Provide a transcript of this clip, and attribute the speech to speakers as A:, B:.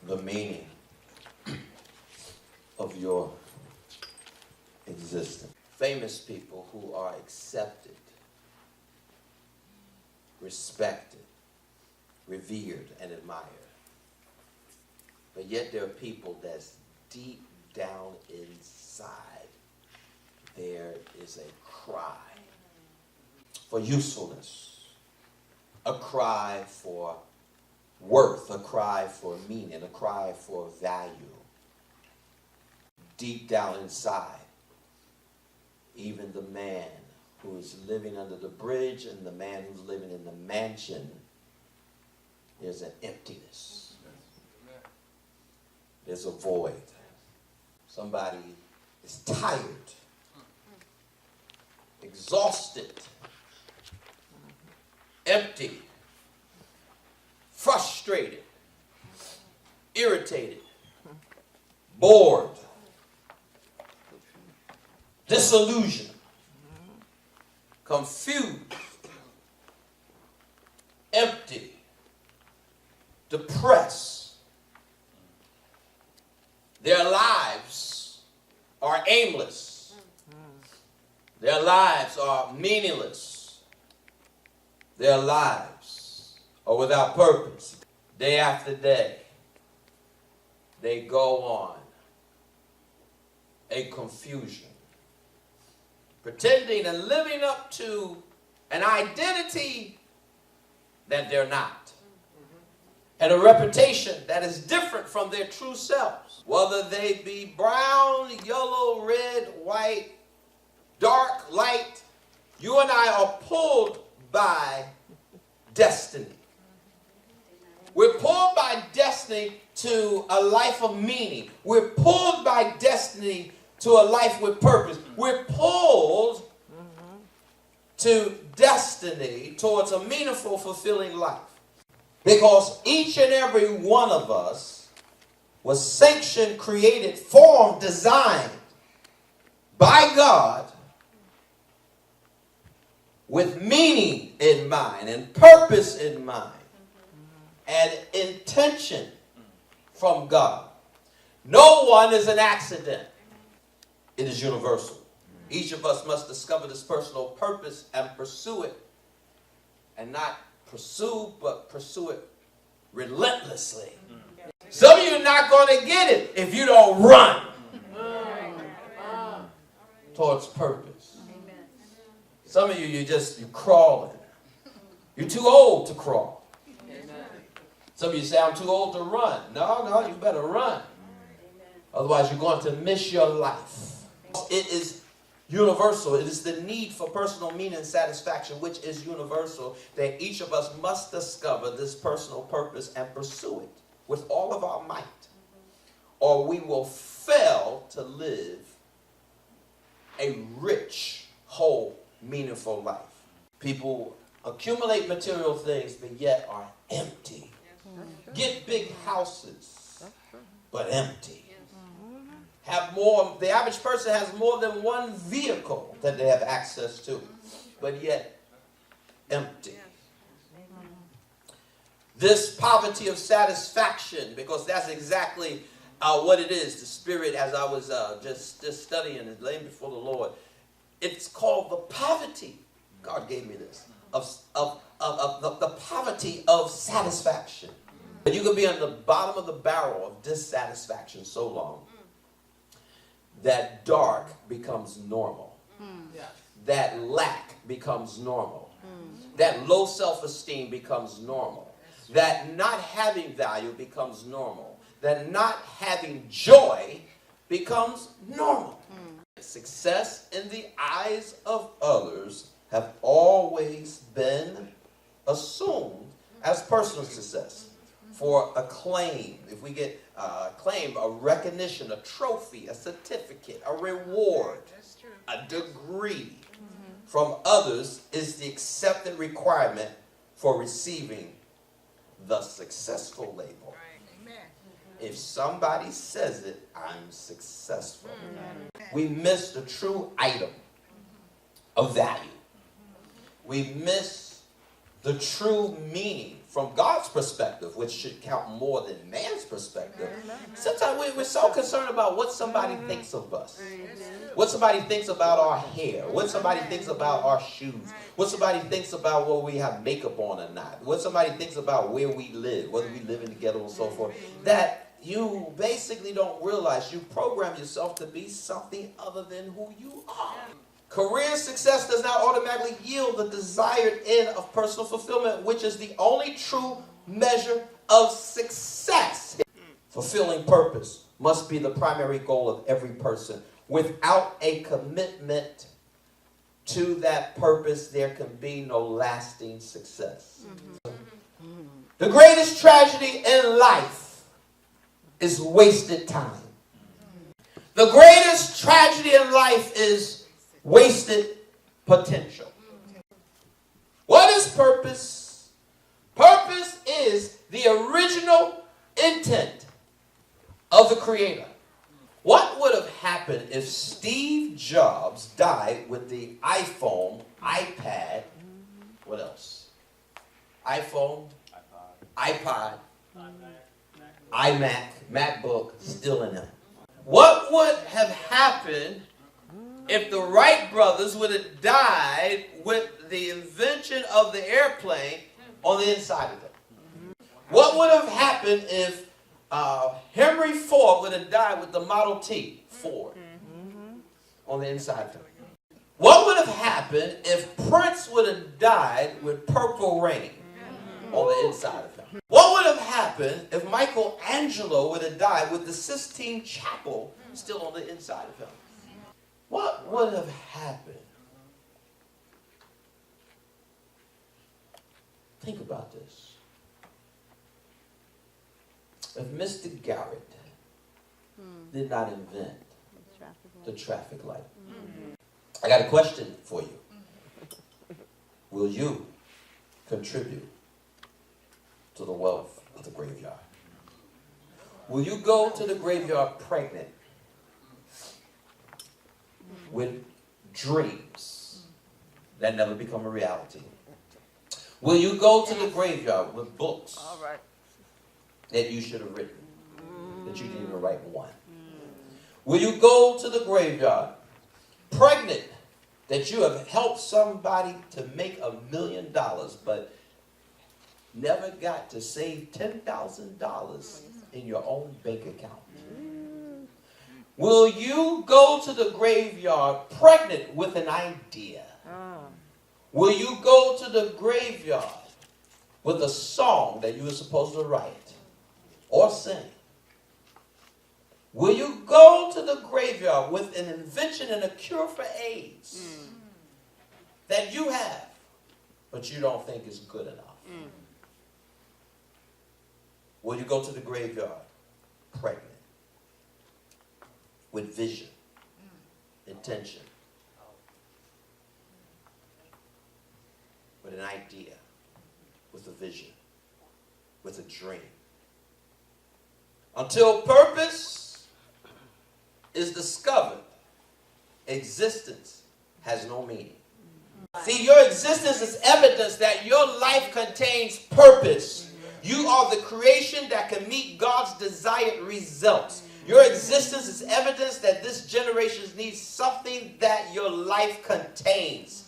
A: the meaning of your existence. Famous people who are accepted, respected, revered, and admired. But yet there are people that's deep down inside. There is a cry for usefulness, a cry for worth, a cry for meaning, a cry for value. Deep down inside, even the man who is living under the bridge and the man who's living in the mansion, there's an emptiness. There's a void. Somebody is tired, exhausted, empty, frustrated, irritated, bored, disillusioned, confused, empty, depressed. Their lives are aimless. Their lives are meaningless. Their lives are without purpose. Day after day, they go on a confusion, pretending and living up to an identity that they're not, and a reputation that is different from their true selves. Whether they be brown, yellow, red, white, dark, light, you and I are pulled by destiny. We're pulled by destiny to a life of meaning. We're pulled by destiny to a life with purpose. We're pulled to destiny towards a meaningful, fulfilling life. Because each and every one of us was sanctioned, created, formed, designed by God with meaning in mind and purpose in mind and intention from God. No one is an accident. It is universal. Each of us must discover this personal purpose and pursue it. And not pursue, but pursue it relentlessly. Some of you are not going to get it if you don't run towards purpose. Some of you, you're crawling. You're too old to crawl. Some of you say, I'm too old to run. No, you better run. Otherwise, you're going to miss your life. It is universal. It is the need for personal meaning and satisfaction, which is universal, that each of us must discover this personal purpose and pursue it with all of our might, or we will fail to live a rich, whole, meaningful life. People accumulate material things, but yet are empty. Get big houses, but empty. Have more, the average person has more than one vehicle that they have access to, but yet empty. This poverty of satisfaction, because that's exactly what it is, the spirit, as I was just studying and laying before the Lord, it's called the poverty, God gave me this, of the poverty of satisfaction. You can be on the bottom of the barrel of dissatisfaction so long that dark becomes normal. That lack becomes normal. That low self-esteem becomes normal. That not having value becomes normal. That not having joy becomes normal. Success in the eyes of others have always been assumed as personal success. For acclaim, if we get acclaim, a recognition, a trophy, a certificate, a reward, a degree from others is the accepted requirement for receiving the successful label. If somebody says it, I'm successful. We miss the true item of value. We miss the true meaning from God's perspective, which should count more than man's perspective. Sometimes we're so concerned about what somebody thinks of us, what somebody thinks about our hair, what somebody thinks about our shoes, what somebody thinks about whether we have makeup on or not, what somebody thinks about where we live, whether we live in together and so forth, that you basically don't realize you program yourself to be something other than who you are. Career success does not automatically yield the desired end of personal fulfillment, which is the only true measure of success. Fulfilling purpose must be the primary goal of every person. Without a commitment to that purpose, there can be no lasting success. The greatest tragedy in life is wasted time. The greatest tragedy in life is wasted potential. What is purpose? Purpose is the original intent of the Creator. What would have happened if Steve Jobs died with the iPhone, iPad, what else? iPhone, iPod, iMac, MacBook, still in him? What would have happened if the Wright brothers would have died with the invention of the airplane on the inside of them? What would have happened if Henry Ford would have died with the Model T, Ford, on the inside of them? What would have happened if Prince would have died with Purple Rain on the inside of him? What would have happened if Michelangelo would have died with the Sistine Chapel still on the inside of him? What would have happened? Think about this. If Mr. Garrett did not invent the traffic light, I got a question for you. Will you contribute to the wealth of the graveyard? Will you go to the graveyard pregnant with dreams that never become a reality? Will you go to the graveyard with books that you should have written, that you didn't even write one? Will you go to the graveyard pregnant that you have helped somebody to make $1 million but never got to save $10,000 in your own bank account? Will you go to the graveyard pregnant with an idea? Will you go to the graveyard with a song that you were supposed to write or sing? Will you go to the graveyard with an invention and a cure for AIDS that you have, but you don't think is good enough? Will you go to the graveyard pregnant with vision, intention, with an idea, with a vision, with a dream? Until purpose is discovered, existence has no meaning. See, your existence is evidence that your life contains purpose. You are the creation that can meet God's desired results. Your existence is evidence that this generation needs something that your life contains.